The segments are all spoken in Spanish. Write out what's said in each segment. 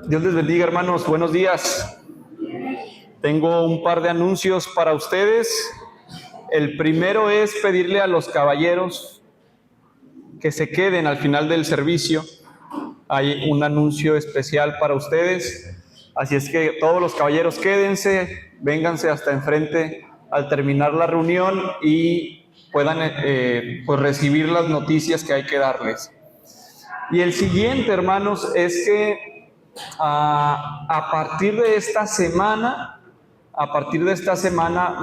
Dios les bendiga, hermanos. Buenos días. Tengo un par de anuncios para ustedes. El primero es pedirle a los caballeros que se queden al final del servicio. Hay un anuncio especial para ustedes. Así es que todos los caballeros quédense, vénganse hasta enfrente al terminar la reunión y puedan pues recibir las noticias que hay que darles. Y el siguiente, hermanos, es que a partir de esta semana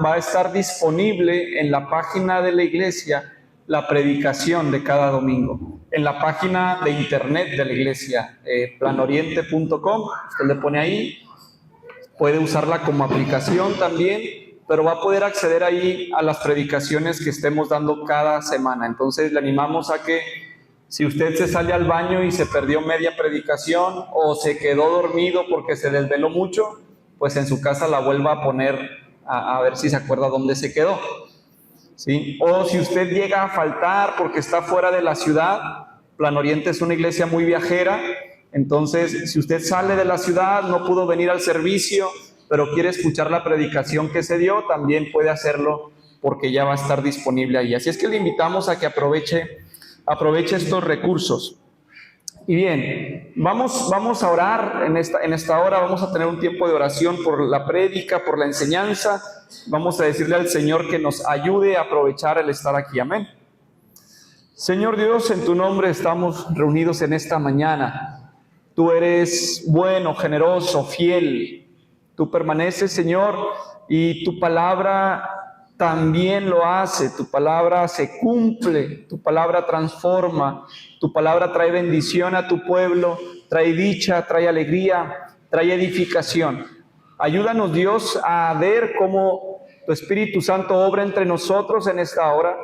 va a estar disponible en la página de la iglesia la predicación de cada domingo. En la página de internet de la iglesia, planoriente.com, usted le pone ahí, puede usarla como aplicación también, pero va a poder acceder ahí a las predicaciones que estemos dando cada semana. Entonces le animamos a que si usted se sale al baño y se perdió media predicación o se quedó dormido porque se desveló mucho, pues en su casa la vuelva a poner a ver si se acuerda dónde se quedó, ¿sí? O si usted llega a faltar porque está fuera de la ciudad, Plan Oriente es una iglesia muy viajera, entonces si usted sale de la ciudad, no pudo venir al servicio, pero quiere escuchar la predicación que se dio, también puede hacerlo porque ya va a estar disponible ahí. Así es que le invitamos a que aproveche estos recursos. Y bien, vamos a orar en esta hora, vamos a tener un tiempo de oración por la prédica, por la enseñanza. Vamos a decirle al Señor que nos ayude a aprovechar el estar aquí. Amén. Señor Dios, en tu nombre estamos reunidos en esta mañana. Tú eres bueno, generoso, fiel. Tú permaneces, Señor, y tu palabra también lo hace. Tu palabra se cumple, tu palabra transforma, tu palabra trae bendición a tu pueblo, trae dicha, trae alegría, trae edificación. Ayúdanos, Dios, a ver cómo tu Espíritu Santo obra entre nosotros en esta hora,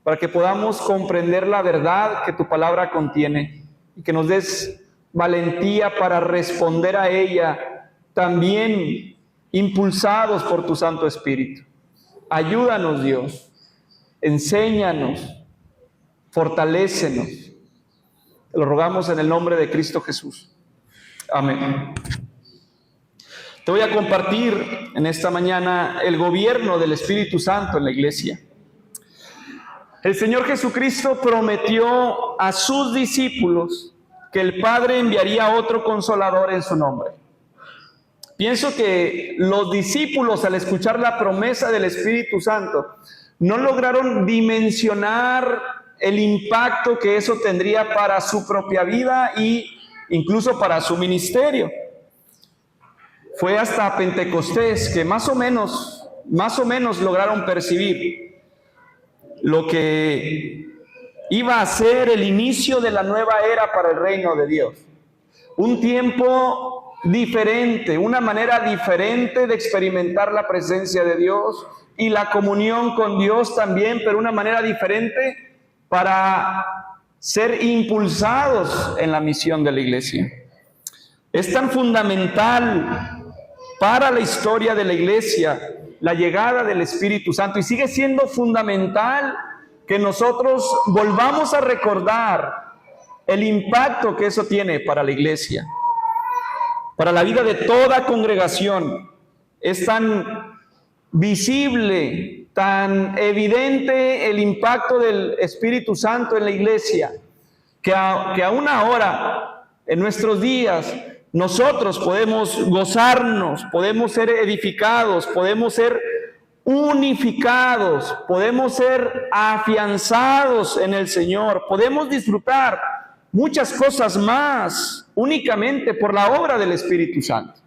para que podamos comprender la verdad que tu palabra contiene y que nos des valentía para responder a ella, también impulsados por tu Santo Espíritu. Ayúdanos, Dios, enséñanos, fortalécenos. Te lo rogamos en el nombre de Cristo Jesús. Amén. Te voy a compartir en esta mañana el gobierno del Espíritu Santo en la iglesia. El Señor Jesucristo prometió a sus discípulos que el Padre enviaría otro consolador en su nombre. Pienso que los discípulos, al escuchar la promesa del Espíritu Santo, no lograron dimensionar el impacto que eso tendría para su propia vida e incluso para su ministerio. Fue hasta Pentecostés que más o menos lograron percibir lo que iba a ser el inicio de la nueva era para el reino de Dios. Un tiempo diferente, una manera diferente de experimentar la presencia de Dios y la comunión con Dios también, pero una manera diferente para ser impulsados en la misión de la iglesia. Es tan fundamental para la historia de la iglesia la llegada del Espíritu Santo, y sigue siendo fundamental que nosotros volvamos a recordar el impacto que eso tiene para la iglesia, para la vida de toda congregación. Es tan visible, tan evidente el impacto del Espíritu Santo en la iglesia, que aún ahora, en nuestros días, nosotros podemos gozarnos, podemos ser edificados, podemos ser unificados, podemos ser afianzados en el Señor, podemos disfrutar muchas cosas más únicamente por la obra del Espíritu Santo.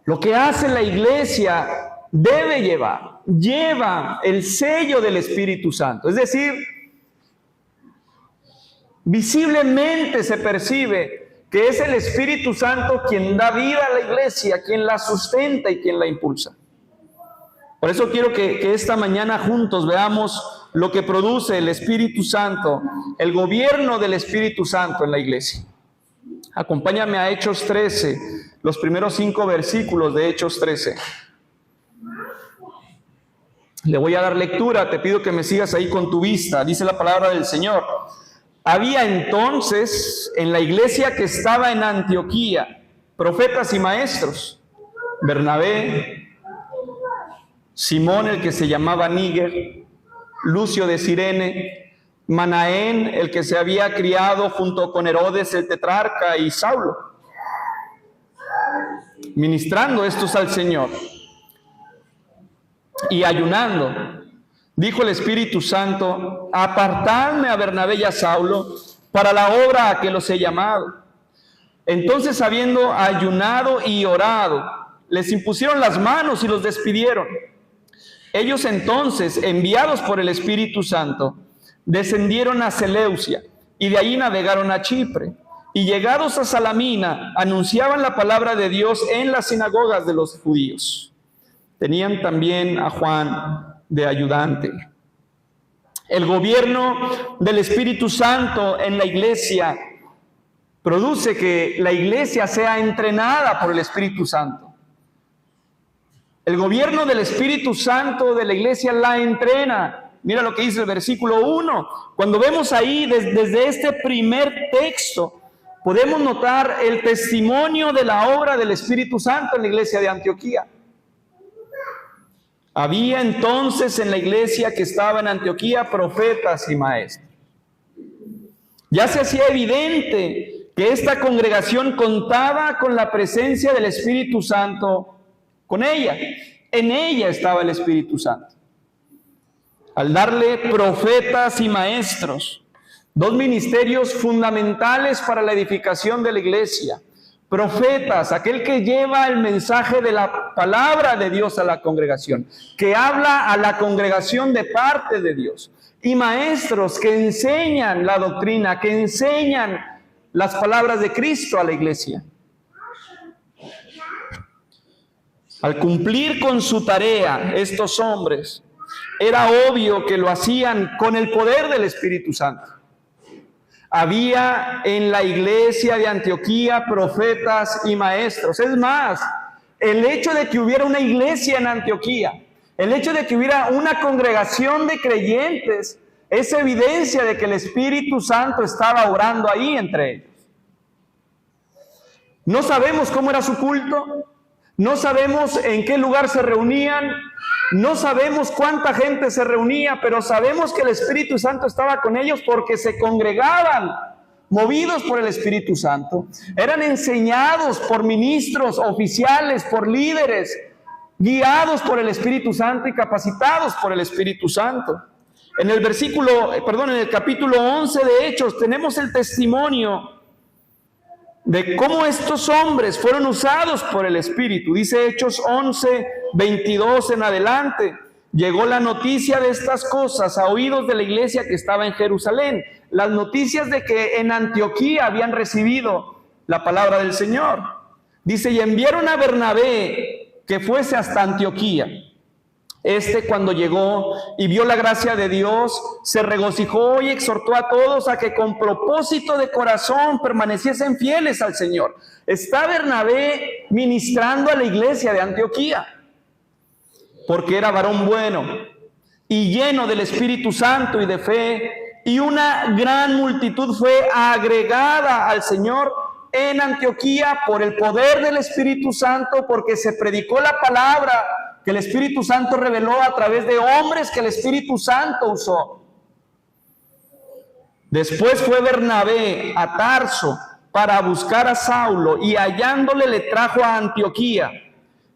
Lo que hace la iglesia lleva el sello del Espíritu Santo, es decir, visiblemente se percibe que es el Espíritu Santo quien da vida a la iglesia, quien la sustenta y quien la impulsa. Por eso quiero que esta mañana juntos veamos lo que produce el Espíritu Santo, el gobierno del Espíritu Santo en la iglesia. Acompáñame a Hechos 13, los primeros 5 versículos de Hechos 13. Le voy a dar lectura, te pido que me sigas ahí con tu vista. Dice la palabra del Señor: Había entonces en la iglesia que estaba en Antioquía profetas y maestros: Bernabé, Simón el que se llamaba Níger, Lucio de Cirene, Manaén el que se había criado junto con Herodes el tetrarca y Saulo. Ministrando estos al Señor y ayunando, dijo el Espíritu Santo: apartadme a Bernabé y a Saulo para la obra a que los he llamado. Entonces, habiendo ayunado y orado, les impusieron las manos y los despidieron. Ellos entonces, enviados por el Espíritu Santo, descendieron a Seleucia y de allí navegaron a Chipre. Y llegados a Salamina, anunciaban la palabra de Dios en las sinagogas de los judíos. Tenían también a Juan de ayudante. El gobierno del Espíritu Santo en la iglesia produce que la iglesia sea entrenada por el Espíritu Santo. El gobierno del Espíritu Santo de la iglesia la entrena. Mira lo que dice el versículo 1. Cuando vemos ahí desde este primer texto, podemos notar el testimonio de la obra del Espíritu Santo en la iglesia de Antioquía. Había entonces en la iglesia que estaba en Antioquía profetas y maestros. Ya se hacía evidente que esta congregación contaba con la presencia del Espíritu Santo con ella. En ella estaba el Espíritu Santo. Al darle profetas y maestros, dos ministerios fundamentales para la edificación de la iglesia. Profetas, aquel que lleva el mensaje de la palabra de Dios a la congregación, que habla a la congregación de parte de Dios. Y maestros que enseñan la doctrina, que enseñan las palabras de Cristo a la iglesia. Al cumplir con su tarea, estos hombres, era obvio que lo hacían con el poder del Espíritu Santo. Había en la iglesia de Antioquía profetas y maestros. Es más, el hecho de que hubiera una iglesia en Antioquía, el hecho de que hubiera una congregación de creyentes, es evidencia de que el Espíritu Santo estaba orando ahí entre ellos. No sabemos cómo era su culto, no sabemos en qué lugar se reunían, no sabemos cuánta gente se reunía, pero sabemos que el Espíritu Santo estaba con ellos porque se congregaban, movidos por el Espíritu Santo. Eran enseñados por ministros, oficiales, por líderes, guiados por el Espíritu Santo y capacitados por el Espíritu Santo. En el capítulo 11 de Hechos tenemos el testimonio de cómo estos hombres fueron usados por el Espíritu. Dice Hechos 11, 22 en adelante. Llegó la noticia de estas cosas a oídos de la iglesia que estaba en Jerusalén. Las noticias de que en Antioquía habían recibido la palabra del Señor. Dice, y enviaron a Bernabé que fuese hasta Antioquía. Cuando llegó y vio la gracia de Dios, se regocijó y exhortó a todos a que con propósito de corazón permaneciesen fieles al Señor. Está Bernabé ministrando a la iglesia de Antioquía, porque era varón bueno y lleno del Espíritu Santo y de fe, y una gran multitud fue agregada al Señor en Antioquía por el poder del Espíritu Santo, porque se predicó la palabra que el Espíritu Santo reveló a través de hombres que el Espíritu Santo usó. Después fue Bernabé a Tarso para buscar a Saulo, y hallándole le trajo a Antioquía.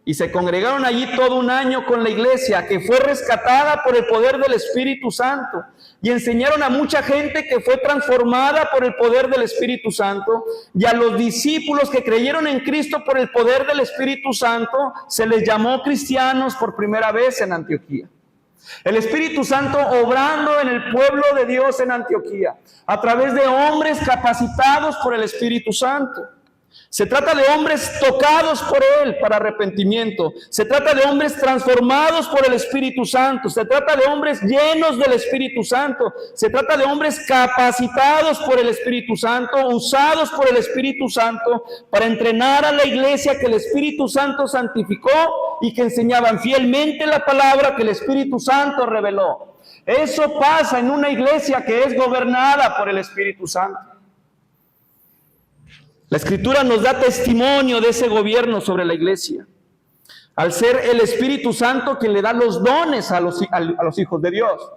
Y se congregaron allí todo un año con la iglesia, que fue rescatada por el poder del Espíritu Santo. Y enseñaron a mucha gente que fue transformada por el poder del Espíritu Santo. Y a los discípulos que creyeron en Cristo por el poder del Espíritu Santo, se les llamó cristianos por primera vez en Antioquía. El Espíritu Santo obrando en el pueblo de Dios en Antioquía, a través de hombres capacitados por el Espíritu Santo. Se trata de hombres tocados por Él para arrepentimiento. Se trata de hombres transformados por el Espíritu Santo. Se trata de hombres llenos del Espíritu Santo. Se trata de hombres capacitados por el Espíritu Santo, usados por el Espíritu Santo para entrenar a la iglesia que el Espíritu Santo santificó y que enseñaban fielmente la palabra que el Espíritu Santo reveló. Eso pasa en una iglesia que es gobernada por el Espíritu Santo. La Escritura nos da testimonio de ese gobierno sobre la iglesia, al ser el Espíritu Santo quien le da los dones a los hijos de Dios.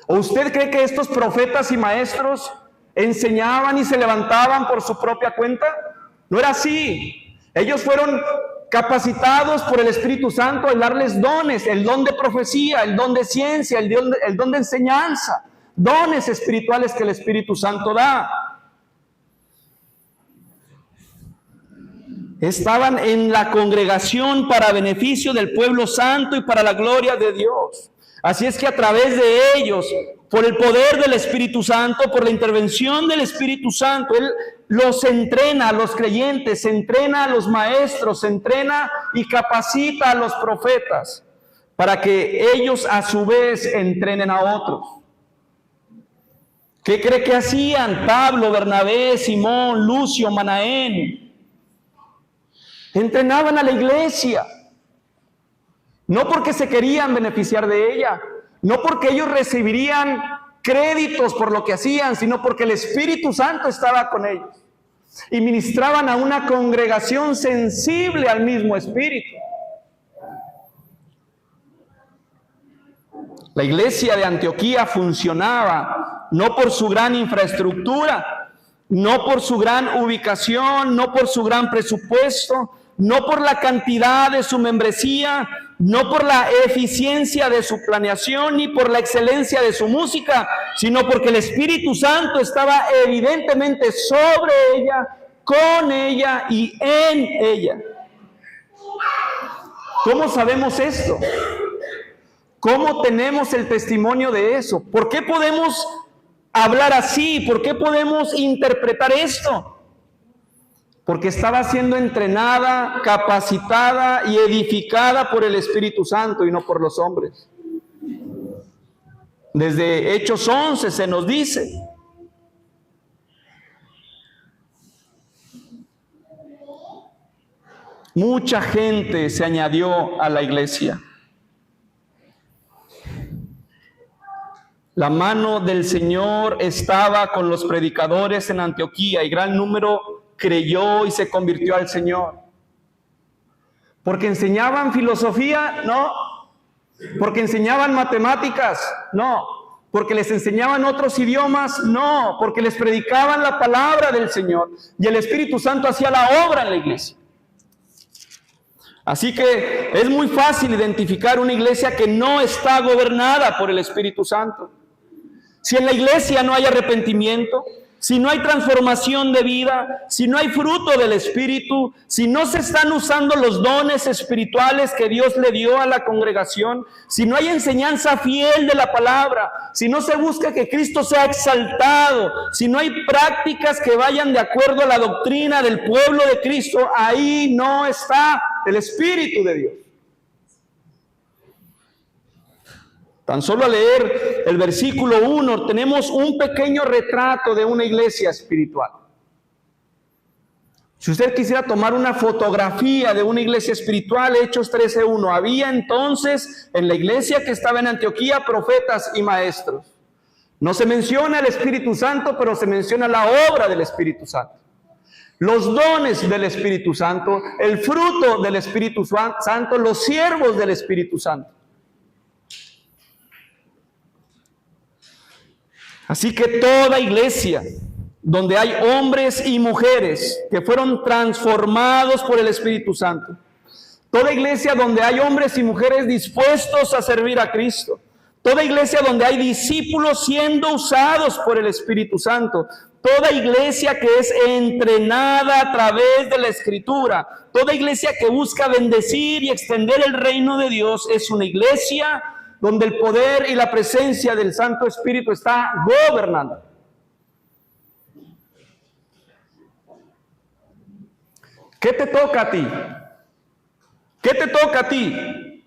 ¿O usted cree que estos profetas y maestros enseñaban y se levantaban por su propia cuenta? No era así. Ellos fueron capacitados por el Espíritu Santo al darles dones, el don de profecía, el don de ciencia, el don de enseñanza, dones espirituales que el Espíritu Santo da. Estaban en la congregación para beneficio del pueblo santo y para la gloria de Dios. Así es que a través de ellos, por el poder del Espíritu Santo, por la intervención del Espíritu Santo, Él los entrena a los creyentes, entrena a los maestros, entrena y capacita a los profetas para que ellos a su vez entrenen a otros. ¿Qué cree que hacían Pablo, Bernabé, Simón, Lucio, Manaén? Entrenaban a la iglesia. No porque se querían beneficiar de ella, no porque ellos recibirían créditos por lo que hacían, sino porque el Espíritu Santo estaba con ellos. Y ministraban a una congregación sensible al mismo Espíritu. La iglesia de Antioquía funcionaba no por su gran infraestructura, no por su gran ubicación, no por su gran presupuesto, no por la cantidad de su membresía, no por la eficiencia de su planeación, ni por la excelencia de su música, sino porque el Espíritu Santo estaba evidentemente sobre ella, con ella y en ella. ¿Cómo sabemos esto? ¿Cómo tenemos el testimonio de eso? ¿Por qué podemos hablar así? ¿Por qué podemos interpretar esto? Porque estaba siendo entrenada, capacitada y edificada por el Espíritu Santo y no por los hombres. Desde Hechos 11 se nos dice: mucha gente se añadió a la iglesia. La mano del Señor estaba con los predicadores en Antioquía y gran número creyó y se convirtió al Señor. ¿Porque enseñaban filosofía? No. ¿Porque enseñaban matemáticas? No. ¿Porque les enseñaban otros idiomas? No. Porque les predicaban la palabra del Señor y el Espíritu Santo hacía la obra en la iglesia. Así que es muy fácil identificar una iglesia que no está gobernada por el Espíritu Santo. Si en la iglesia no hay arrepentimiento, si no hay transformación de vida, si no hay fruto del Espíritu, si no se están usando los dones espirituales que Dios le dio a la congregación, si no hay enseñanza fiel de la palabra, si no se busca que Cristo sea exaltado, si no hay prácticas que vayan de acuerdo a la doctrina del pueblo de Cristo, ahí no está el Espíritu de Dios. Tan solo al leer el versículo 1 tenemos un pequeño retrato de una iglesia espiritual. Si usted quisiera tomar una fotografía de una iglesia espiritual, Hechos 13:1, había entonces en la iglesia que estaba en Antioquía profetas y maestros. No se menciona el Espíritu Santo, pero se menciona la obra del Espíritu Santo. Los dones del Espíritu Santo, el fruto del Espíritu Santo, los siervos del Espíritu Santo. Así que toda iglesia donde hay hombres y mujeres que fueron transformados por el Espíritu Santo, toda iglesia donde hay hombres y mujeres dispuestos a servir a Cristo, toda iglesia donde hay discípulos siendo usados por el Espíritu Santo, toda iglesia que es entrenada a través de la Escritura, toda iglesia que busca bendecir y extender el reino de Dios, es una iglesia donde el poder y la presencia del Santo Espíritu está gobernando. ¿Qué te toca a ti? ¿Qué te toca a ti?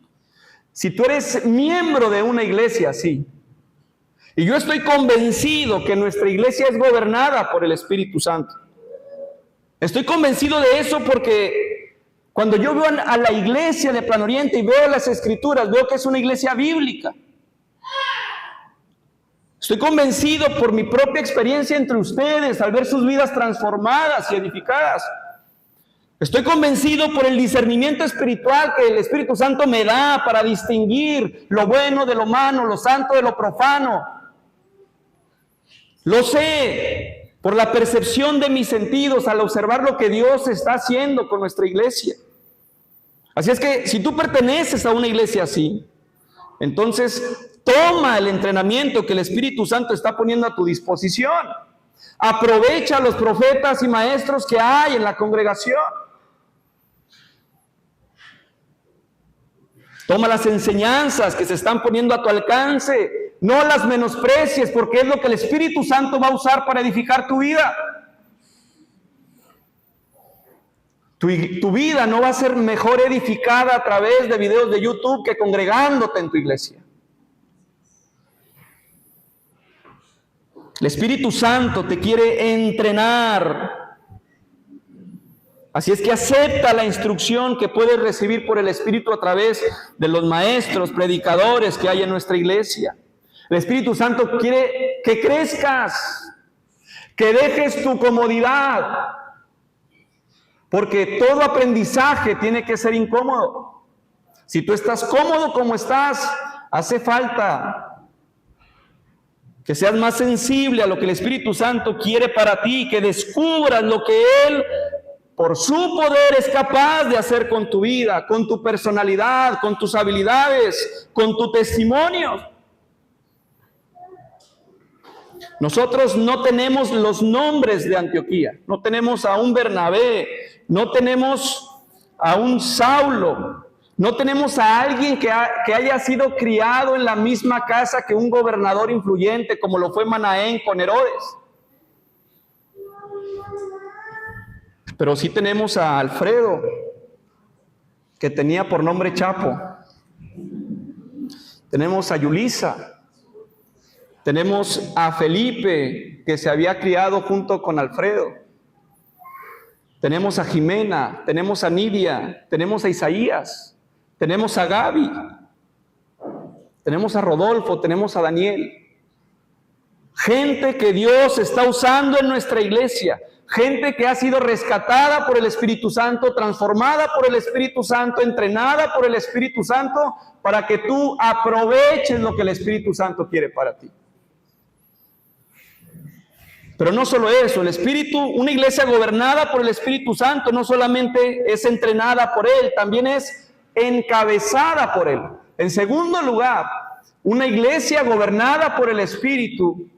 Si tú eres miembro de una iglesia así, y yo estoy convencido que nuestra iglesia es gobernada por el Espíritu Santo. Estoy convencido de eso porque cuando yo veo a la iglesia de Plan Oriente y veo las Escrituras, veo que es una iglesia bíblica. Estoy convencido por mi propia experiencia entre ustedes al ver sus vidas transformadas y edificadas. Estoy convencido por el discernimiento espiritual que el Espíritu Santo me da para distinguir lo bueno de lo malo, lo santo de lo profano. Lo sé por la percepción de mis sentidos al observar lo que Dios está haciendo con nuestra iglesia. Así es que si tú perteneces a una iglesia así, entonces toma el entrenamiento que el Espíritu Santo está poniendo a tu disposición. Aprovecha a los profetas y maestros que hay en la congregación. Toma las enseñanzas que se están poniendo a tu alcance. No las menosprecies, porque es lo que el Espíritu Santo va a usar para edificar tu vida. Tu vida no va a ser mejor edificada a través de videos de YouTube que congregándote en tu iglesia. El Espíritu Santo te quiere entrenar. Así es que acepta la instrucción que puedes recibir por el Espíritu a través de los maestros, predicadores que hay en nuestra iglesia. El Espíritu Santo quiere que crezcas, que dejes tu comodidad, porque todo aprendizaje tiene que ser incómodo. Si tú estás cómodo como estás, hace falta que seas más sensible a lo que el Espíritu Santo quiere para ti, que descubras lo que Él, por su poder, es capaz de hacer con tu vida, con tu personalidad, con tus habilidades, con tu testimonio. Nosotros no tenemos los nombres de Antioquía, no tenemos a un Bernabé, no tenemos a un Saulo, no tenemos a alguien que haya sido criado en la misma casa que un gobernador influyente como lo fue Manaén con Herodes. Pero sí tenemos a Alfredo, que tenía por nombre Chapo. Tenemos a Yulisa. Tenemos a Felipe, que se había criado junto con Alfredo. Tenemos a Jimena, tenemos a Nidia, tenemos a Isaías, tenemos a Gaby, tenemos a Rodolfo, tenemos a Daniel. Gente que Dios está usando en nuestra iglesia. Gente que ha sido rescatada por el Espíritu Santo, transformada por el Espíritu Santo, entrenada por el Espíritu Santo, para que tú aproveches lo que el Espíritu Santo quiere para ti. Pero no solo eso, una iglesia gobernada por el Espíritu Santo no solamente es entrenada por Él, también es encabezada por Él. En segundo lugar, una iglesia gobernada por el Espíritu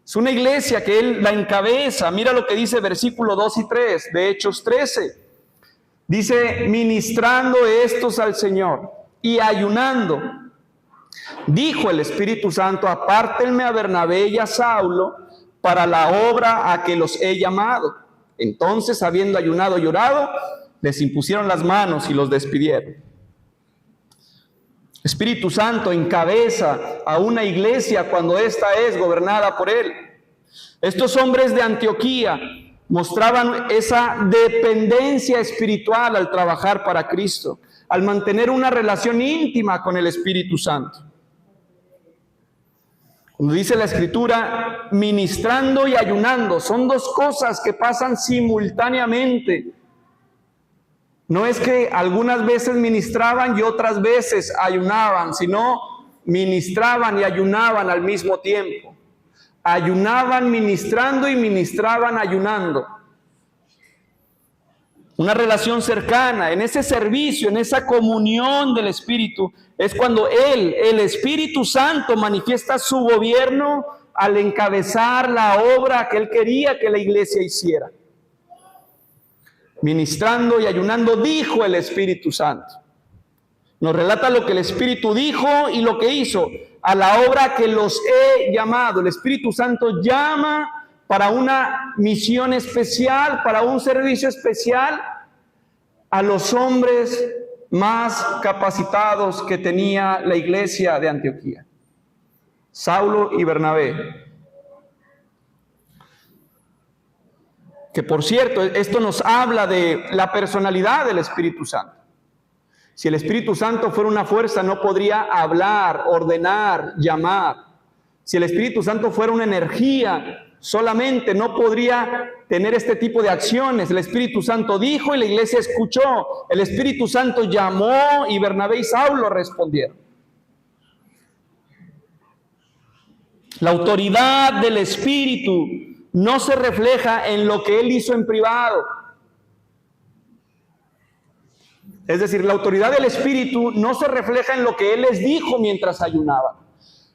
es una iglesia que Él la encabeza. Mira lo que dice versículo 2 y 3 de Hechos 13. Dice, ministrando estos al Señor y ayunando, dijo el Espíritu Santo, apártenme a Bernabé y a Saulo para la obra a que los he llamado. Entonces, habiendo ayunado y orado, les impusieron las manos y los despidieron. Espíritu Santo encabeza a una iglesia cuando ésta es gobernada por Él. Estos hombres de Antioquía mostraban esa dependencia espiritual al trabajar para Cristo, al mantener una relación íntima con el Espíritu Santo. Cuando dice la Escritura, ministrando y ayunando, son dos cosas que pasan simultáneamente. No es que algunas veces ministraban y otras veces ayunaban, sino ministraban y ayunaban al mismo tiempo. Ayunaban ministrando y ministraban ayunando. Una relación cercana, en ese servicio, en esa comunión del Espíritu, es cuando Él, el Espíritu Santo, manifiesta su gobierno al encabezar la obra que Él quería que la iglesia hiciera. Ministrando y ayunando, dijo el Espíritu Santo. Nos relata lo que el Espíritu dijo y lo que hizo a la obra que los he llamado. El Espíritu Santo llama para una misión especial, para un servicio especial, a los hombres más capacitados que tenía la iglesia de Antioquía. Saulo y Bernabé. Que por cierto, esto nos habla de la personalidad del Espíritu Santo. Si el Espíritu Santo fuera una fuerza, no podría hablar, ordenar, llamar. Si el Espíritu Santo fuera una energía solamente, no podría tener este tipo de acciones. El Espíritu Santo dijo y la iglesia escuchó. El Espíritu Santo llamó y Bernabé y Saulo respondieron. La autoridad del Espíritu no se refleja en lo que Él hizo en privado. Es decir, la autoridad del Espíritu no se refleja en lo que Él les dijo mientras ayunaban.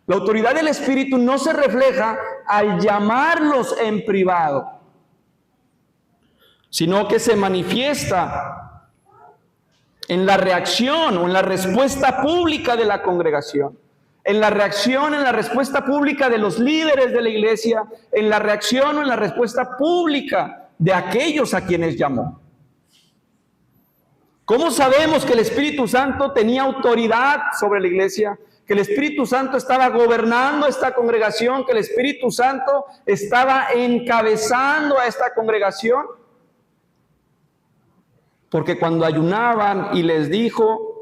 La autoridad del Espíritu no se refleja al llamarlos en privado, sino que se manifiesta en la reacción o en la respuesta pública de la congregación, en la reacción, en la respuesta pública de los líderes de la iglesia, en la reacción o en la respuesta pública de aquellos a quienes llamó. ¿Cómo sabemos que el Espíritu Santo tenía autoridad sobre la iglesia? Que el Espíritu Santo estaba gobernando esta congregación, que el Espíritu Santo estaba encabezando a esta congregación. Porque cuando ayunaban y les dijo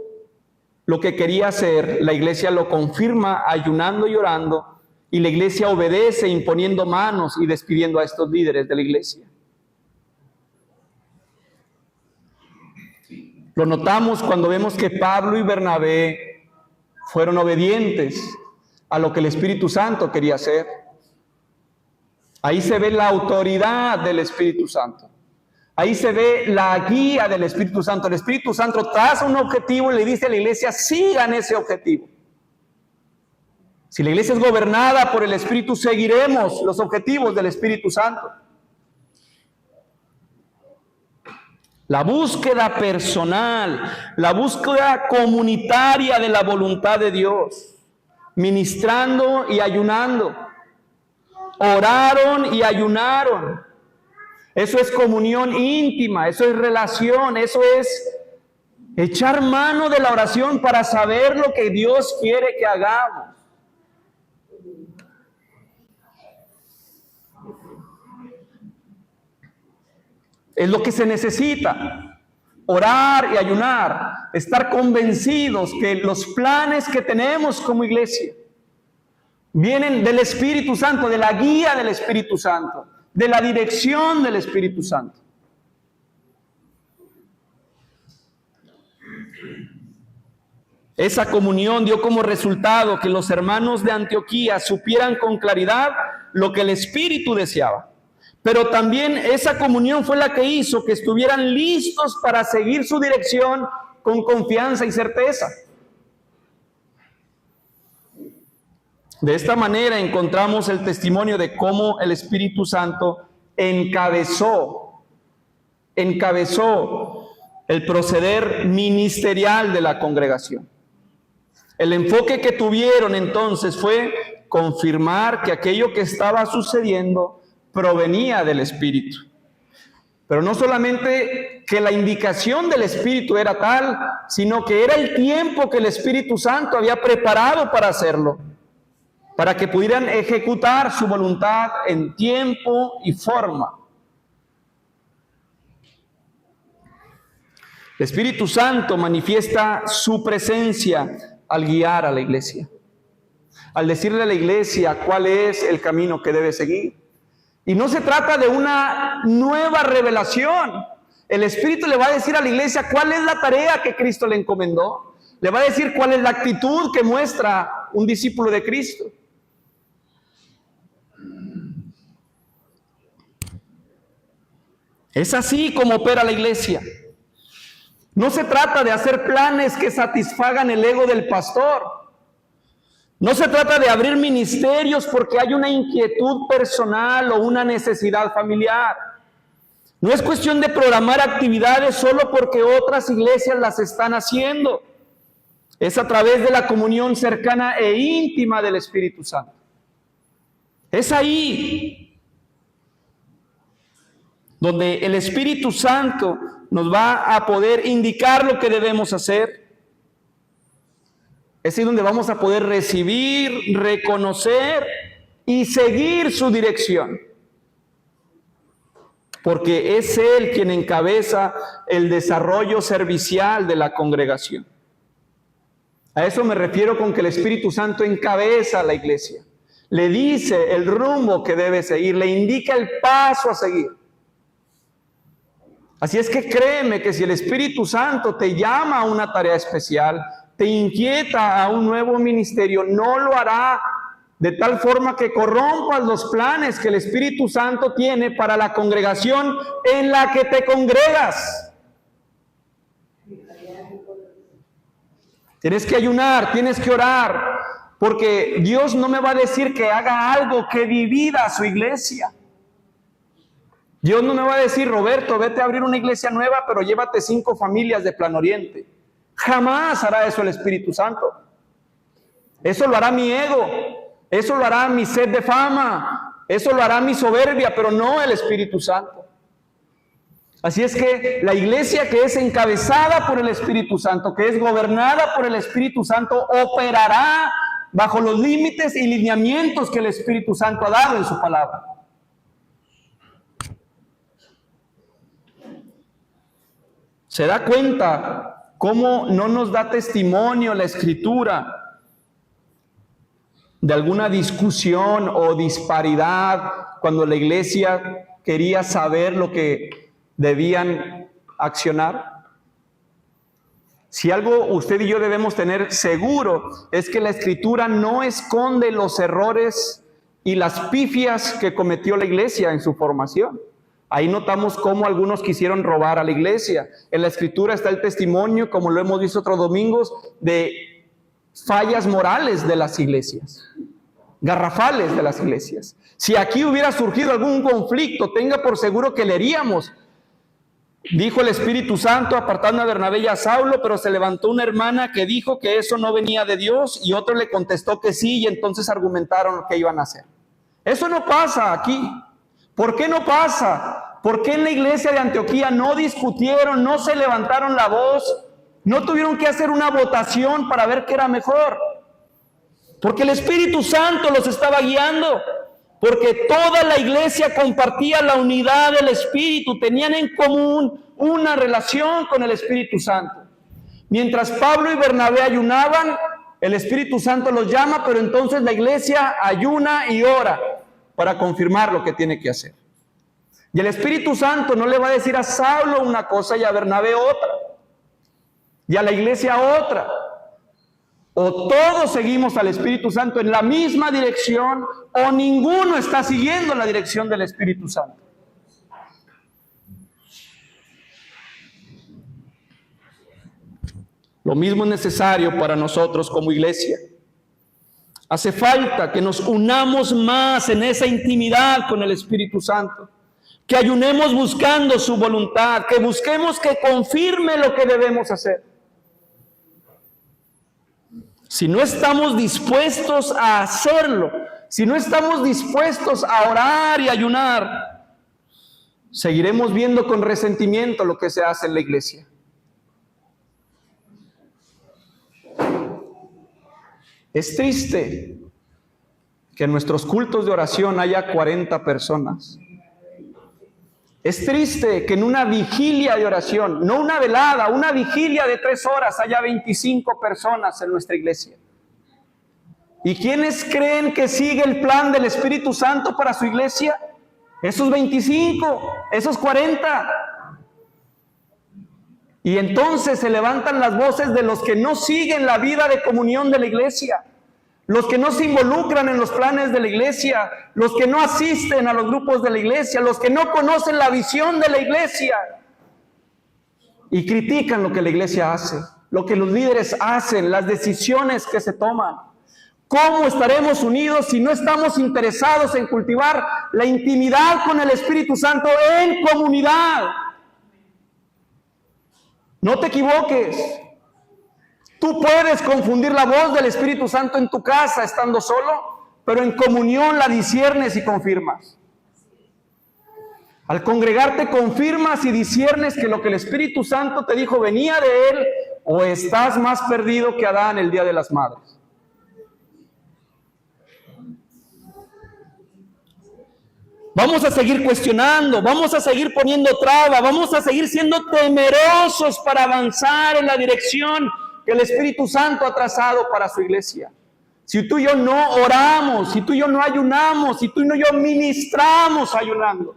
lo que quería hacer, la iglesia lo confirma ayunando y orando, y la iglesia obedece imponiendo manos y despidiendo a estos líderes de la iglesia. Lo notamos cuando vemos que Pablo y Bernabé fueron obedientes a lo que el Espíritu Santo quería hacer. Ahí se ve la autoridad del Espíritu Santo. Ahí se ve la guía del Espíritu Santo. El Espíritu Santo traza un objetivo y le dice a la iglesia, sigan ese objetivo. Si la iglesia es gobernada por el Espíritu, seguiremos los objetivos del Espíritu Santo. La búsqueda personal, la búsqueda comunitaria de la voluntad de Dios, ministrando y ayunando. Oraron y ayunaron. Eso es comunión íntima, eso es relación, eso es echar mano de la oración para saber lo que Dios quiere que hagamos. Es lo que se necesita, orar y ayunar, estar convencidos que los planes que tenemos como iglesia vienen del Espíritu Santo, de la guía del Espíritu Santo, de la dirección del Espíritu Santo. Esa comunión dio como resultado que los hermanos de Antioquía supieran con claridad lo que el Espíritu deseaba. Pero también esa comunión fue la que hizo que estuvieran listos para seguir su dirección con confianza y certeza. De esta manera encontramos el testimonio de cómo el Espíritu Santo encabezó el proceder ministerial de la congregación. El enfoque que tuvieron entonces fue confirmar que aquello que estaba sucediendo provenía del Espíritu. Pero no solamente que la indicación del Espíritu era tal, sino que era el tiempo que el Espíritu Santo había preparado para hacerlo, para que pudieran ejecutar su voluntad en tiempo y forma. El Espíritu Santo manifiesta su presencia al guiar a la iglesia, al decirle a la iglesia cuál es el camino que debe seguir. Y no se trata de una nueva revelación. El Espíritu le va a decir a la iglesia cuál es la tarea que Cristo le encomendó. Le va a decir cuál es la actitud que muestra un discípulo de Cristo. Es así como opera la iglesia. No se trata de hacer planes que satisfagan el ego del pastor. No se trata de abrir ministerios porque hay una inquietud personal o una necesidad familiar. No es cuestión de programar actividades solo porque otras iglesias las están haciendo. Es a través de la comunión cercana e íntima del Espíritu Santo. Es ahí donde el Espíritu Santo nos va a poder indicar lo que debemos hacer. Es ahí donde vamos a poder recibir, reconocer y seguir su dirección. Porque es Él quien encabeza el desarrollo servicial de la congregación. A eso me refiero con que el Espíritu Santo encabeza a la iglesia. Le dice el rumbo que debe seguir, le indica el paso a seguir. Así es que créeme que si el Espíritu Santo te llama a una tarea especial, te inquieta a un nuevo ministerio, no lo hará de tal forma que corrompas los planes que el Espíritu Santo tiene para la congregación en la que te congregas. Tienes que ayunar, tienes que orar, porque Dios no me va a decir que haga algo que divida a su iglesia. Dios no me va a decir, Roberto, vete a abrir una iglesia nueva, pero llévate 5 familias de Plan Oriente. Jamás hará eso el Espíritu Santo. Eso lo hará mi ego, eso lo hará mi sed de fama, eso lo hará mi soberbia, pero no el Espíritu Santo. Así es que la iglesia que es encabezada por el Espíritu Santo, que es gobernada por el Espíritu Santo, operará bajo los límites y lineamientos que el Espíritu Santo ha dado en su palabra. ¿Se da cuenta cómo no nos da testimonio la Escritura de alguna discusión o disparidad cuando la iglesia quería saber lo que debían accionar? Si algo usted y yo debemos tener seguro es que la Escritura no esconde los errores y las pifias que cometió la iglesia en su formación. Ahí notamos cómo algunos quisieron robar a la iglesia. En la Escritura está el testimonio, como lo hemos visto otros domingos, de fallas morales de las iglesias, garrafales de las iglesias. Si aquí hubiera surgido algún conflicto, tenga por seguro que leeríamos. Dijo el Espíritu Santo apartando a Bernabé y a Saulo, pero se levantó una hermana que dijo que eso no venía de Dios y otro le contestó que sí, y entonces argumentaron lo que iban a hacer. Eso no pasa aquí. ¿Por qué no pasa? ¿Por qué en la iglesia de Antioquía no discutieron, no se levantaron la voz, no tuvieron que hacer una votación para ver qué era mejor? Porque el Espíritu Santo los estaba guiando, porque toda la iglesia compartía la unidad del Espíritu, tenían en común una relación con el Espíritu Santo. Mientras Pablo y Bernabé ayunaban, el Espíritu Santo los llama, pero entonces la iglesia ayuna y ora para confirmar lo que tiene que hacer. Y el Espíritu Santo no le va a decir a Saulo una cosa y a Bernabé otra, y a la iglesia otra. O todos seguimos al Espíritu Santo en la misma dirección, o ninguno está siguiendo la dirección del Espíritu Santo. Lo mismo es necesario para nosotros como iglesia. Hace falta que nos unamos más en esa intimidad con el Espíritu Santo, que ayunemos buscando su voluntad, que busquemos que confirme lo que debemos hacer. Si no estamos dispuestos a hacerlo, si no estamos dispuestos a orar y ayunar, seguiremos viendo con resentimiento lo que se hace en la iglesia. Es triste que en nuestros cultos de oración haya 40 personas. Es triste que en una vigilia de oración, no una velada, una vigilia de 3 horas, haya 25 personas en nuestra iglesia. ¿Y quiénes creen que sigue el plan del Espíritu Santo para su iglesia? Esos 25, esos 40. Y entonces se levantan las voces de los que no siguen la vida de comunión de la iglesia, los que no se involucran en los planes de la iglesia, los que no asisten a los grupos de la iglesia, los que no conocen la visión de la iglesia y critican lo que la iglesia hace, lo que los líderes hacen, las decisiones que se toman. ¿Cómo estaremos unidos si no estamos interesados en cultivar la intimidad con el Espíritu Santo en comunidad? No te equivoques. Tú puedes confundir la voz del Espíritu Santo en tu casa estando solo, pero en comunión la disciernes y confirmas. Al congregarte confirmas y disciernes que lo que el Espíritu Santo te dijo venía de Él, o estás más perdido que Adán el día de las madres. Vamos a seguir cuestionando, vamos a seguir poniendo traba, vamos a seguir siendo temerosos para avanzar en la dirección que el Espíritu Santo ha trazado para su iglesia. si tú y yo no oramos, si tú y yo no ayunamos, si tú y yo ministramos ayunando.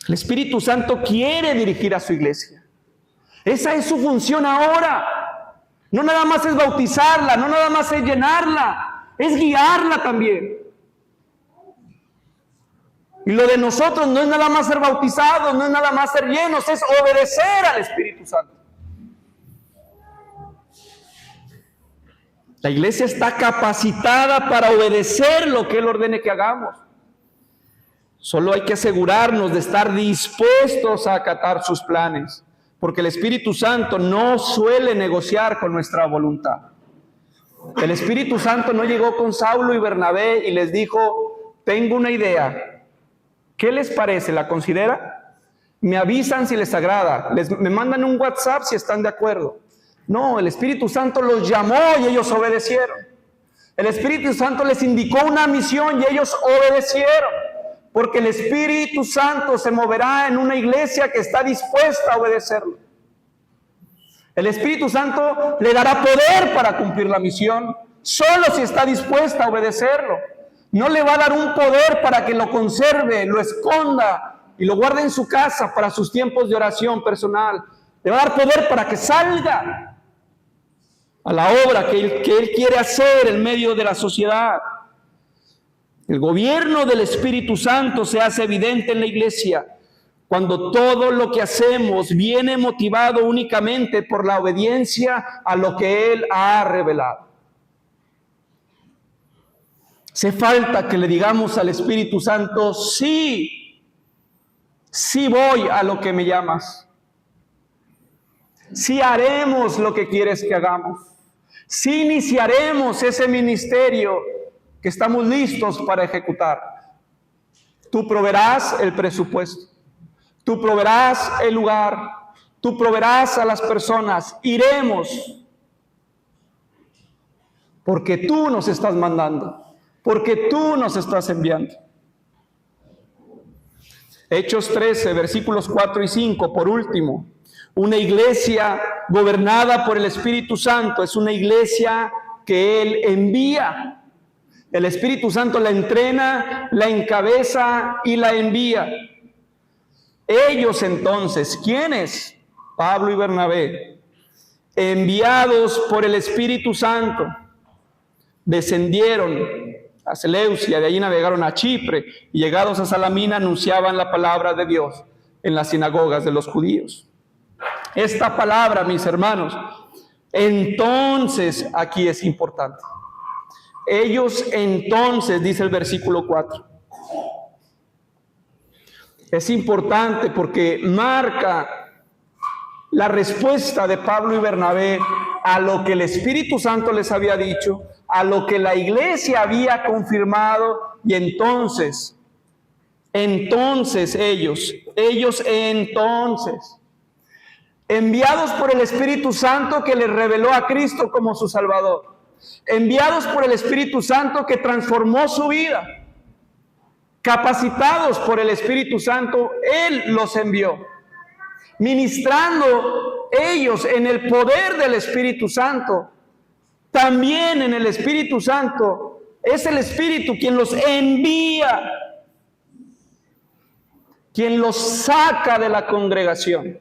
El Espíritu Santo quiere dirigir a su iglesia. Esa es su función ahora. No nada más es bautizarla, no nada más es llenarla, es guiarla también. Y lo de nosotros no es nada más ser bautizados, no es nada más ser llenos, es obedecer al Espíritu Santo. La iglesia está capacitada para obedecer lo que Él ordene que hagamos. Solo hay que asegurarnos de estar dispuestos a acatar sus planes, porque el Espíritu Santo no suele negociar con nuestra voluntad. El Espíritu Santo no llegó con Saulo y Bernabé y les dijo, tengo una idea, ¿qué les parece? ¿La considera? Me avisan si les agrada, me mandan un WhatsApp si están de acuerdo. No, el Espíritu Santo los llamó y ellos obedecieron. El Espíritu Santo les indicó una misión y ellos obedecieron. Porque el Espíritu Santo se moverá en una iglesia que está dispuesta a obedecerlo. El Espíritu Santo le dará poder para cumplir la misión, solo si está dispuesta a obedecerlo. No le va a dar un poder para que lo conserve, lo esconda y lo guarde en su casa para sus tiempos de oración personal. Le va a dar poder para que salga a la obra que él quiere hacer en medio de la sociedad. El gobierno del Espíritu Santo se hace evidente en la iglesia cuando todo lo que hacemos viene motivado únicamente por la obediencia a lo que Él ha revelado. Hace falta que le digamos al Espíritu Santo, sí voy a lo que me llamas. Sí haremos lo que quieres que hagamos. Sí iniciaremos ese ministerio que estamos listos para ejecutar. Tú proveerás el presupuesto, tú proveerás el lugar, tú proveerás a las personas, iremos, porque tú nos estás mandando, porque tú nos estás enviando. Hechos 13, versículos 4 y 5, por último, una iglesia gobernada por el Espíritu Santo es una iglesia que Él envía. El Espíritu Santo la entrena, la encabeza y la envía. Ellos entonces, ¿quiénes? Pablo y Bernabé, enviados por el Espíritu Santo, descendieron a Seleucia, de allí navegaron a Chipre y llegados a Salamina anunciaban la palabra de Dios en las sinagogas de los judíos. Esta palabra, mis hermanos, entonces aquí es importante. Ellos entonces, dice el versículo 4. Es importante porque marca la respuesta de Pablo y Bernabé a lo que el Espíritu Santo les había dicho, a lo que la iglesia había confirmado, y entonces ellos entonces, enviados por el Espíritu Santo que les reveló a Cristo como su Salvador, enviados por el Espíritu Santo que transformó su vida, capacitados por el Espíritu Santo, Él los envió, ministrando ellos en el poder del Espíritu Santo. También en el Espíritu Santo es el Espíritu quien los envía, quien los saca de la congregación.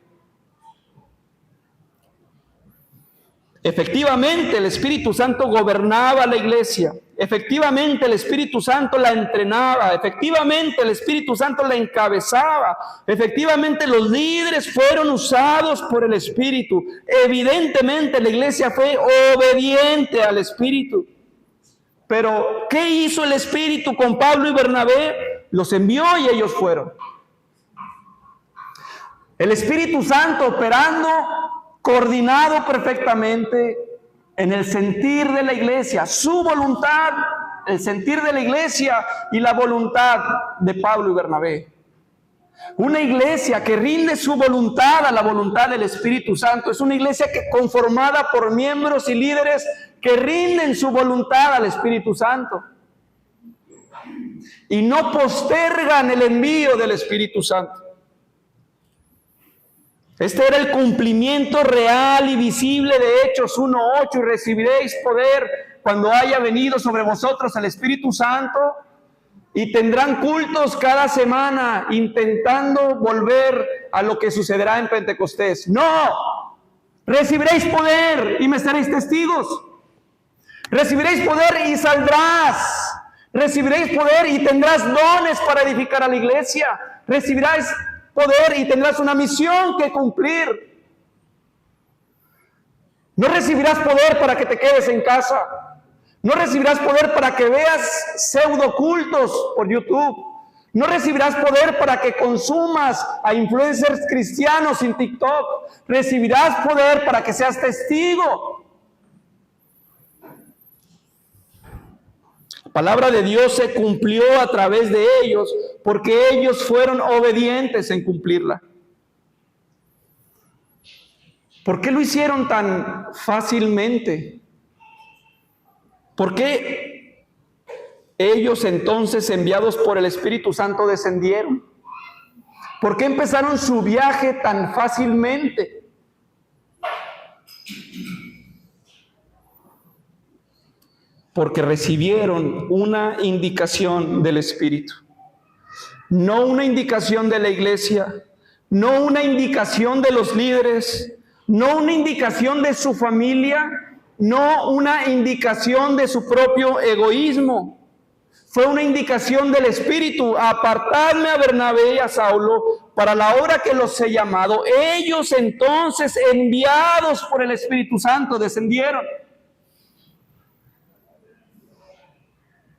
Efectivamente, el Espíritu Santo gobernaba la iglesia. Efectivamente, el Espíritu Santo la entrenaba. Efectivamente, el Espíritu Santo la encabezaba. Efectivamente, los líderes fueron usados por el Espíritu. Evidentemente, la iglesia fue obediente al Espíritu. Pero, ¿qué hizo el Espíritu con Pablo y Bernabé? Los envió y ellos fueron. El Espíritu Santo operando coordinado perfectamente en el sentir de la iglesia, su voluntad, el sentir de la iglesia y la voluntad de Pablo y Bernabé. Una iglesia que rinde su voluntad a la voluntad del Espíritu Santo es una iglesia conformada por miembros y líderes que rinden su voluntad al Espíritu Santo y no postergan el envío del Espíritu Santo. Este era el cumplimiento real y visible de Hechos 1:8, y recibiréis poder cuando haya venido sobre vosotros el Espíritu Santo, y tendrán cultos cada semana intentando volver a lo que sucederá en Pentecostés. No, recibiréis poder y me seréis testigos. Recibiréis poder y saldrás. Recibiréis poder y tendrás dones para edificar a la iglesia. Recibirás poder y tendrás una misión que cumplir. No recibirás poder para que te quedes en casa. No recibirás poder para que veas pseudocultos por YouTube. No recibirás poder para que consumas a influencers cristianos en TikTok. Recibirás poder para que seas testigo. La palabra de Dios se cumplió a través de ellos porque ellos fueron obedientes en cumplirla. ¿Por qué lo hicieron tan fácilmente? ¿Por qué ellos entonces, enviados por el Espíritu Santo, descendieron? ¿Por qué empezaron su viaje tan fácilmente? Porque recibieron una indicación del Espíritu. No una indicación de la iglesia, no una indicación de los líderes, no una indicación de su familia, no una indicación de su propio egoísmo. Fue una indicación del Espíritu: apartadme a Bernabé y a Saulo para la obra que los he llamado. Ellos entonces, enviados por el Espíritu Santo, descendieron.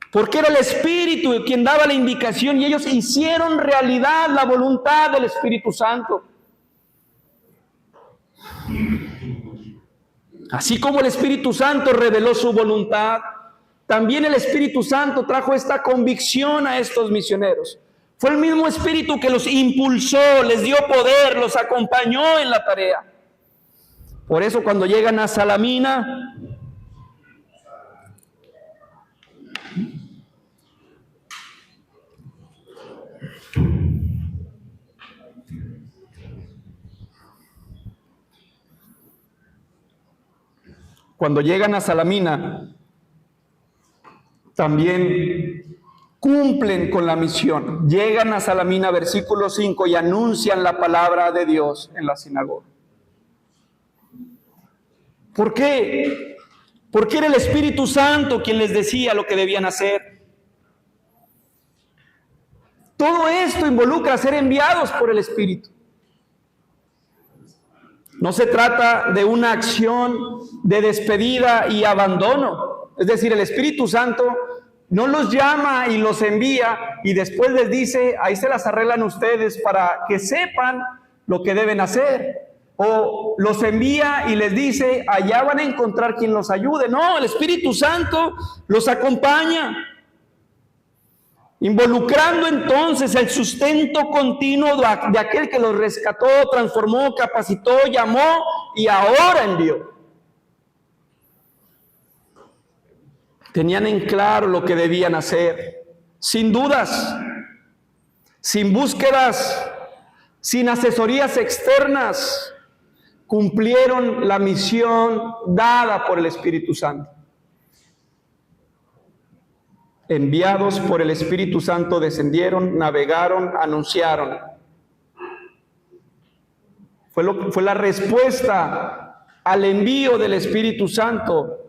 Porque era el Espíritu quien daba la indicación y ellos hicieron realidad la voluntad del Espíritu Santo. Así como el Espíritu Santo reveló su voluntad, también el Espíritu Santo trajo esta convicción a estos misioneros. Fue el mismo Espíritu que los impulsó, les dio poder, los acompañó en la tarea. Por eso cuando llegan a Salamina, también cumplen con la misión. Llegan a Salamina, versículo 5, y anuncian la palabra de Dios en la sinagoga. ¿Por qué? Porque era el Espíritu Santo quien les decía lo que debían hacer. Todo esto involucra ser enviados por el Espíritu. No se trata de una acción de despedida y abandono. Es decir, el Espíritu Santo no los llama y los envía y después les dice: ahí se las arreglan ustedes para que sepan lo que deben hacer. O los envía y les dice: allá van a encontrar quien los ayude. No, el Espíritu Santo los acompaña, involucrando entonces el sustento continuo de aquel que los rescató, transformó, capacitó, llamó y ahora envió. Tenían en claro lo que debían hacer, sin dudas, sin búsquedas, sin asesorías externas. Cumplieron la misión dada por el Espíritu Santo. Enviados por el Espíritu Santo, descendieron, navegaron, anunciaron. Fue la respuesta al envío del Espíritu Santo.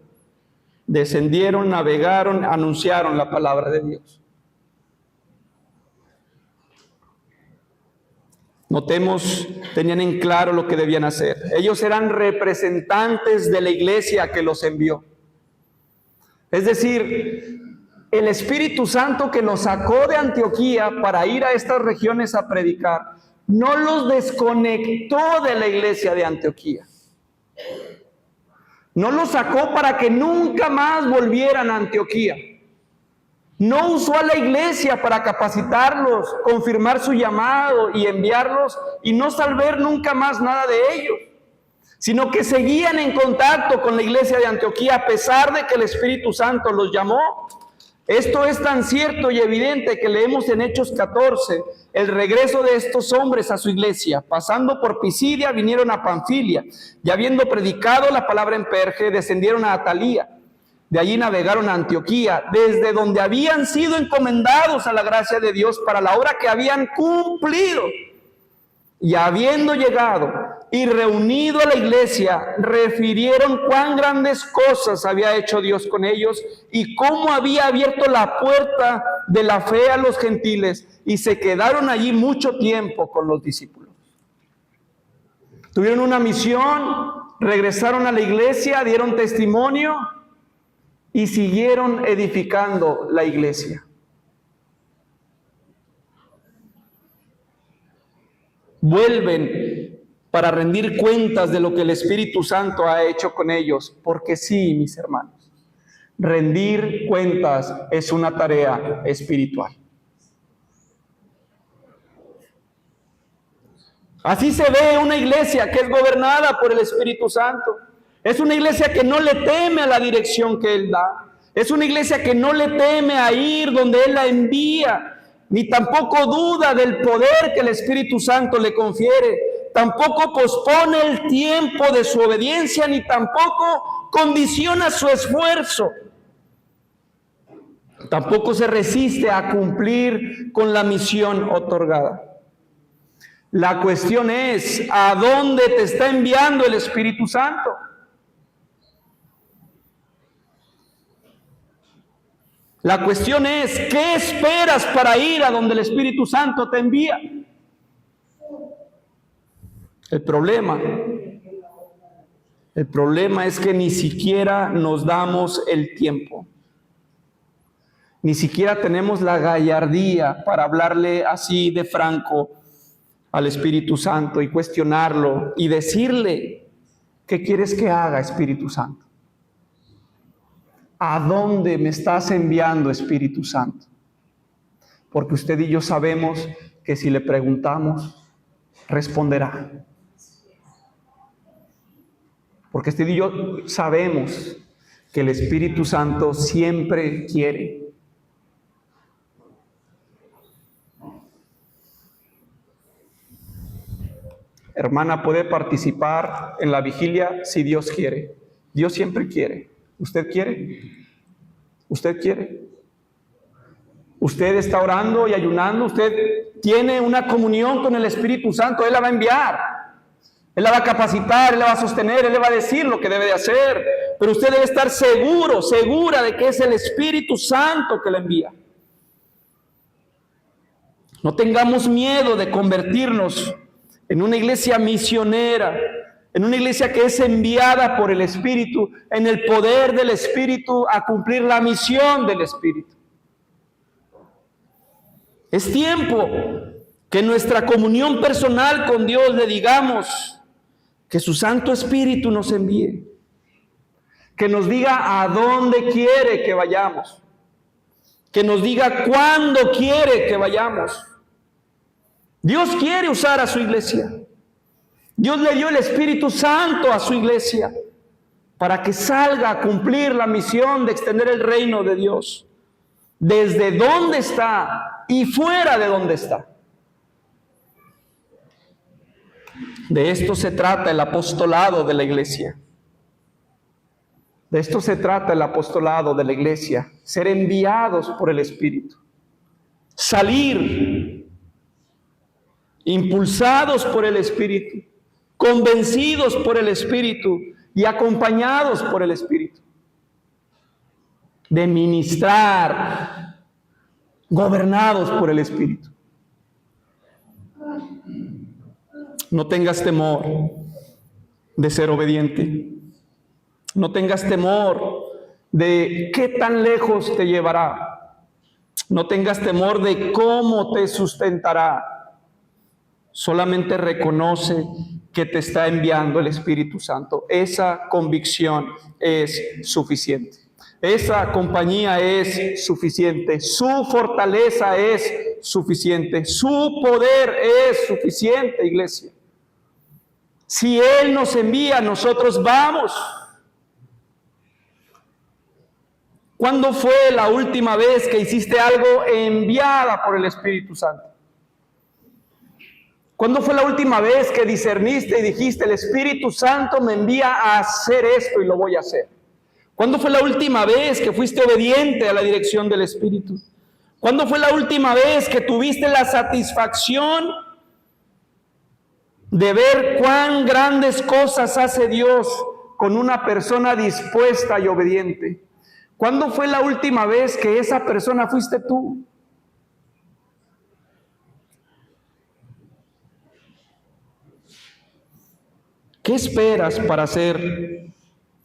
Descendieron, navegaron, anunciaron la palabra de Dios. Notemos, tenían en claro lo que debían hacer. Ellos eran representantes de la iglesia que los envió. Es decir, el Espíritu Santo que los sacó de Antioquía para ir a estas regiones a predicar, no los desconectó de la iglesia de Antioquía. No los sacó para que nunca más volvieran a Antioquía. No usó a la iglesia para capacitarlos, confirmar su llamado y enviarlos y no saber nunca más nada de ellos, sino que seguían en contacto con la iglesia de Antioquía a pesar de que el Espíritu Santo los llamó. Esto es tan cierto y evidente que leemos en Hechos 14 el regreso de estos hombres a su iglesia. Pasando por Pisidia, vinieron a Panfilia, y habiendo predicado la palabra en Perge, descendieron a Atalía. De allí navegaron a Antioquía, desde donde habían sido encomendados a la gracia de Dios para la obra que habían cumplido. Y habiendo llegado y reunido a la iglesia, refirieron cuán grandes cosas había hecho Dios con ellos y cómo había abierto la puerta de la fe a los gentiles, y se quedaron allí mucho tiempo con los discípulos. Tuvieron una misión, regresaron a la iglesia, dieron testimonio y siguieron edificando la iglesia. Vuelven para rendir cuentas de lo que el Espíritu Santo ha hecho con ellos, porque sí, mis hermanos, rendir cuentas es una tarea espiritual. Así se ve una iglesia que es gobernada por el Espíritu Santo. Es una iglesia que no le teme a la dirección que Él da. Es una iglesia que no le teme a ir donde Él la envía, ni tampoco duda del poder que el Espíritu Santo le confiere. Tampoco pospone el tiempo de su obediencia, ni tampoco condiciona su esfuerzo. Tampoco se resiste a cumplir con la misión otorgada. La cuestión es, ¿a dónde te está enviando el Espíritu Santo? La cuestión es, ¿qué esperas para ir a donde el Espíritu Santo te envía? El problema es que ni siquiera nos damos el tiempo. Ni siquiera tenemos la gallardía para hablarle así de franco al Espíritu Santo y cuestionarlo y decirle, ¿qué quieres que haga, Espíritu Santo? ¿A dónde me estás enviando, Espíritu Santo? Porque usted y yo sabemos que si le preguntamos, responderá. Porque usted y yo sabemos que el Espíritu Santo siempre quiere. Hermana, puede participar en la vigilia si Dios quiere. Dios siempre quiere. ¿Usted quiere? ¿Usted quiere? Usted está orando y ayunando. Usted tiene una comunión con el Espíritu Santo. Él la va a enviar. Él la va a capacitar. Él la va a sostener. Él le va a decir lo que debe de hacer. Pero usted debe estar seguro, segura de que es el Espíritu Santo que la envía. No tengamos miedo de convertirnos en una iglesia misionera, en una iglesia que es enviada por el Espíritu, en el poder del Espíritu a cumplir la misión del Espíritu. Es tiempo que en nuestra comunión personal con Dios le digamos que su Santo Espíritu nos envíe, que nos diga a dónde quiere que vayamos, que nos diga cuándo quiere que vayamos. Dios quiere usar a su iglesia. Dios le dio el Espíritu Santo a su iglesia para que salga a cumplir la misión de extender el reino de Dios desde donde está y fuera de donde está. De esto se trata el apostolado de la iglesia. De esto se trata el apostolado de la iglesia, ser enviados por el Espíritu, salir impulsados por el Espíritu, convencidos por el Espíritu y acompañados por el Espíritu, de ministrar, gobernados por el Espíritu. No tengas temor de ser obediente. No tengas temor de qué tan lejos te llevará. No tengas temor de cómo te sustentará. Solamente reconoce que te está enviando el Espíritu Santo. Esa convicción es suficiente. Esa compañía es suficiente. Su fortaleza es suficiente. Su poder es suficiente, iglesia. Si Él nos envía, nosotros vamos. ¿Cuándo fue la última vez que hiciste algo enviada por el Espíritu Santo? ¿Cuándo fue la última vez que discerniste y dijiste, el Espíritu Santo me envía a hacer esto y lo voy a hacer? ¿Cuándo fue la última vez que fuiste obediente a la dirección del Espíritu? ¿Cuándo fue la última vez que tuviste la satisfacción de ver cuán grandes cosas hace Dios con una persona dispuesta y obediente? ¿Cuándo fue la última vez que esa persona fuiste tú? ¿Qué esperas para ser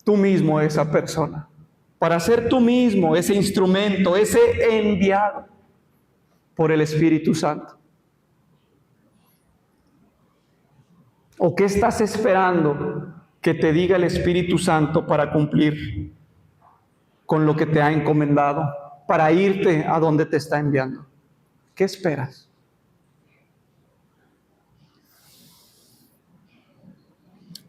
tú mismo esa persona? Para ser tú mismo ese instrumento, ese enviado por el Espíritu Santo. ¿O qué estás esperando que te diga el Espíritu Santo para cumplir con lo que te ha encomendado, para irte a donde te está enviando? ¿Qué esperas?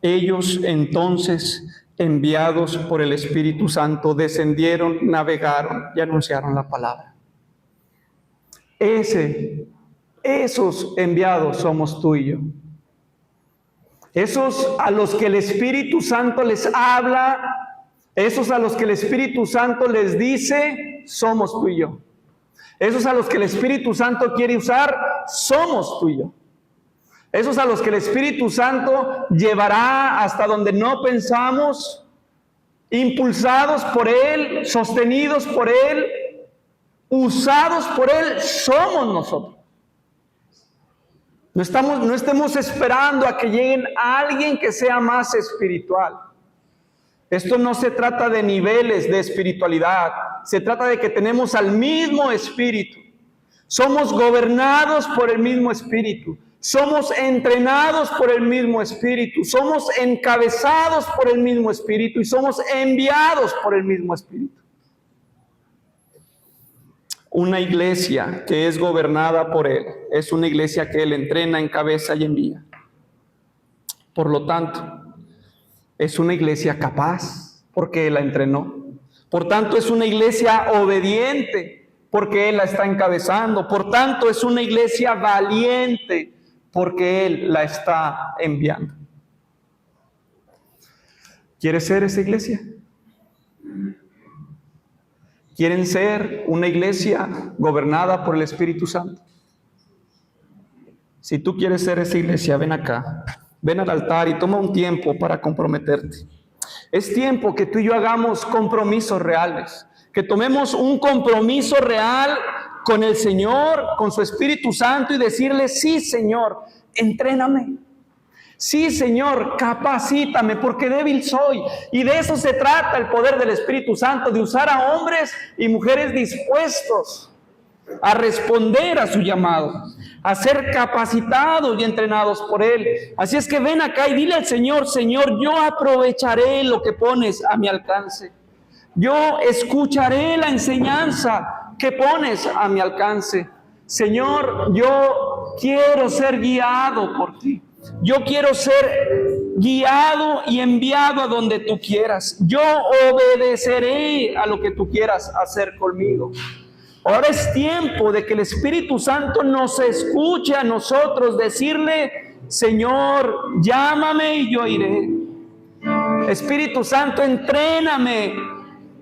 Ellos entonces, enviados por el Espíritu Santo, descendieron, navegaron y anunciaron la palabra. Esos enviados somos tú y yo. Esos a los que el Espíritu Santo les habla, esos a los que el Espíritu Santo les dice, somos tú y yo. Esos a los que el Espíritu Santo quiere usar, somos tú y yo. Esos a los que el Espíritu Santo llevará hasta donde no pensamos, impulsados por Él, sostenidos por Él, usados por Él, somos nosotros. No estemos esperando a que lleguen a alguien que sea más espiritual. Esto no se trata de niveles de espiritualidad, se trata de que tenemos al mismo Espíritu. Somos gobernados por el mismo Espíritu. Somos entrenados por el mismo Espíritu, somos encabezados por el mismo Espíritu y somos enviados por el mismo Espíritu. Una iglesia que es gobernada por Él es una iglesia que Él entrena, encabeza y envía. Por lo tanto, es una iglesia capaz porque Él la entrenó. Por tanto, es una iglesia obediente porque Él la está encabezando. Por tanto, es una iglesia valiente porque Él la está enviando. ¿Quieres ser esa iglesia? ¿Quieren ser una iglesia gobernada por el Espíritu Santo? Si tú quieres ser esa iglesia, ven acá, ven al altar y toma un tiempo para comprometerte. Es tiempo que tú y yo hagamos compromisos reales, que tomemos un compromiso real con el Señor, con su Espíritu Santo y decirle, sí, Señor, entréname. Sí, Señor, capacítame porque débil soy. Y de eso se trata el poder del Espíritu Santo, de usar a hombres y mujeres dispuestos a responder a su llamado, a ser capacitados y entrenados por Él. Así es que ven acá y dile al Señor, Señor, yo aprovecharé lo que pones a mi alcance. Yo escucharé la enseñanza que pones a mi alcance. Señor, yo quiero ser guiado por ti. Yo quiero ser guiado y enviado a donde tú quieras. Yo obedeceré a lo que tú quieras hacer conmigo. Ahora es tiempo de que el Espíritu Santo nos escuche a nosotros decirle, Señor, llámame y yo iré. Espíritu Santo, entréname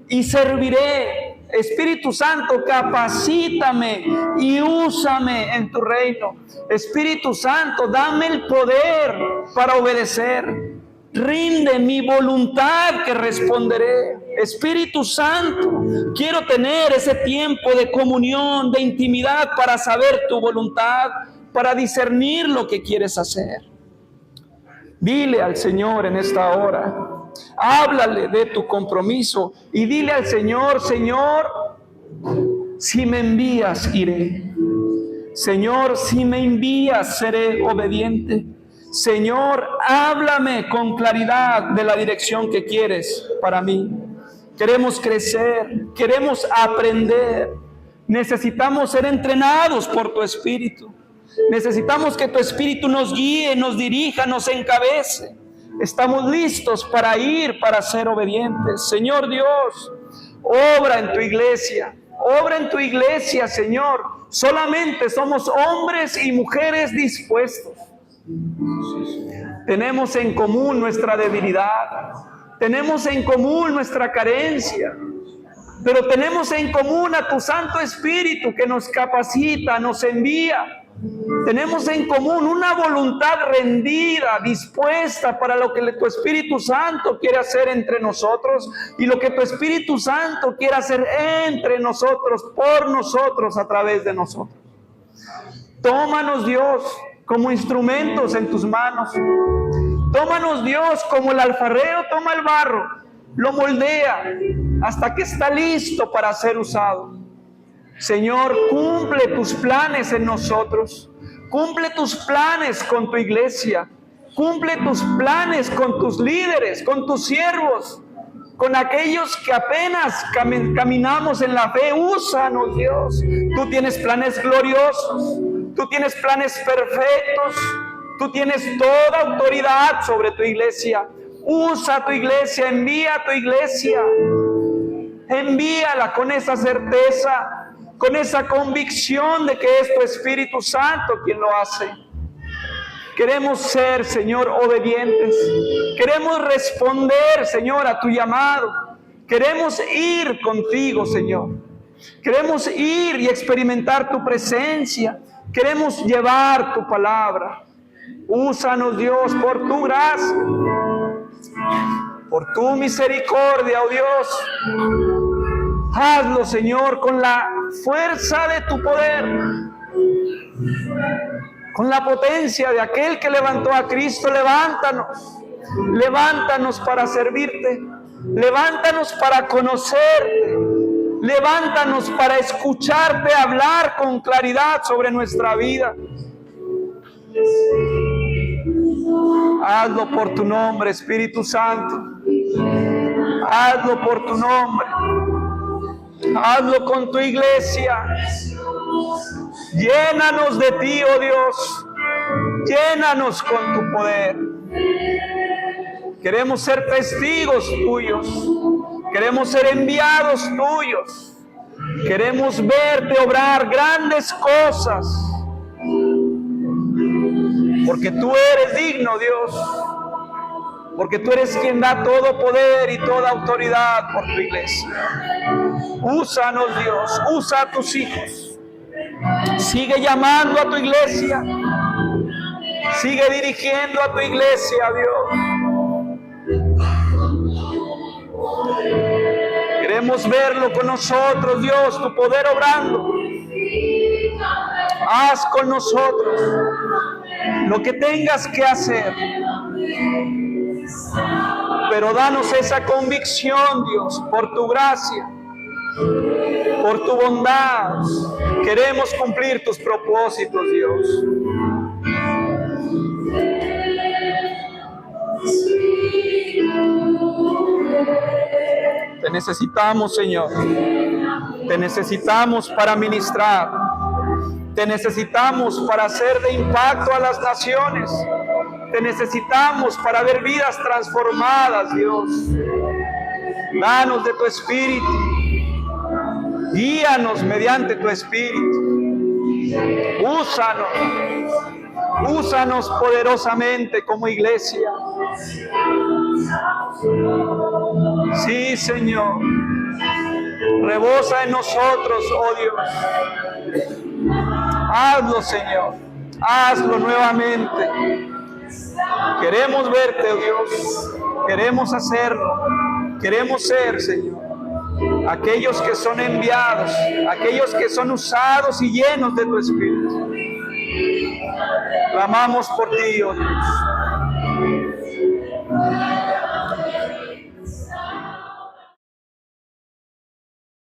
y serviré. Espíritu Santo, capacítame y úsame en tu reino. Espíritu Santo, dame el poder para obedecer. Rinde mi voluntad que responderé. Espíritu Santo, quiero tener ese tiempo de comunión, de intimidad para saber tu voluntad, para discernir lo que quieres hacer. Dile al Señor en esta hora, háblale de tu compromiso y dile al Señor, Señor, si me envías, iré. Señor, si me envías, seré obediente. Señor, háblame con claridad de la dirección que quieres para mí. Queremos crecer, queremos aprender. Necesitamos ser entrenados por tu Espíritu. Necesitamos que tu Espíritu nos guíe, nos dirija, nos encabece. Estamos listos para ir, para ser obedientes. Señor Dios, Obra en tu iglesia. Obra en tu iglesia, Señor. Solamente somos hombres y mujeres dispuestos. Tenemos en común nuestra debilidad. Tenemos en común nuestra carencia. Pero tenemos en común a tu Santo Espíritu que nos capacita, nos envía. Tenemos en común una voluntad rendida, dispuesta para lo que tu Espíritu Santo quiere hacer entre nosotros y lo que tu Espíritu Santo quiere hacer entre nosotros, por nosotros, a través de nosotros. Tómanos, Dios, como instrumentos en tus manos. Tómanos, Dios, como el alfarero toma el barro, lo moldea hasta que está listo para ser usado. Señor, cumple tus planes en nosotros. Cumple tus planes con tu iglesia. Cumple tus planes con tus líderes, con tus siervos, con aquellos que apenas caminamos en la fe. Úsanos, Dios. Tú tienes planes gloriosos. Tú tienes planes perfectos. Tú tienes toda autoridad sobre tu iglesia. Usa tu iglesia, envía tu iglesia. Envíala con esa certeza, con esa convicción de que es tu Espíritu Santo quien lo hace. Queremos ser, Señor, obedientes. Queremos responder, Señor, a tu llamado. Queremos ir contigo, Señor. Queremos ir y experimentar tu presencia. Queremos llevar tu palabra. Úsanos, Dios, por tu gracia, por tu misericordia, oh Dios. Hazlo, Señor, con la fuerza de tu poder, con la potencia de aquel que levantó a Cristo. Levántanos para servirte, levántanos para conocerte, levántanos para escucharte hablar con claridad sobre nuestra vida. Hazlo por tu nombre, Espíritu Santo. Hazlo por tu nombre. Hazlo con tu iglesia. Llénanos de ti, oh Dios. Llénanos con tu poder. Queremos ser testigos tuyos. Queremos ser enviados tuyos. Queremos verte obrar grandes cosas. Porque tú eres digno, Dios. Porque tú eres quien da todo poder y toda autoridad por tu iglesia. Úsanos, Dios. Usa a tus hijos. Sigue llamando a tu iglesia. Sigue dirigiendo a tu iglesia, Dios. Queremos verlo con nosotros, Dios, tu poder obrando. Haz con nosotros lo que tengas que hacer. Pero danos esa convicción, Dios, por tu gracia, por tu bondad. Queremos cumplir tus propósitos, Dios. Te necesitamos, Señor. Te necesitamos para ministrar. Te necesitamos para ser de impacto a las naciones. Te necesitamos para ver vidas transformadas, Dios. Danos de tu Espíritu. Guíanos mediante tu Espíritu. Úsanos. Úsanos poderosamente como iglesia. Sí, Señor. Rebosa en nosotros, oh Dios. Hazlo, Señor. Hazlo nuevamente. Queremos verte, oh Dios. Queremos hacerlo. Queremos ser, Señor, aquellos que son enviados, aquellos que son usados y llenos de tu Espíritu. Clamamos por ti, oh Dios.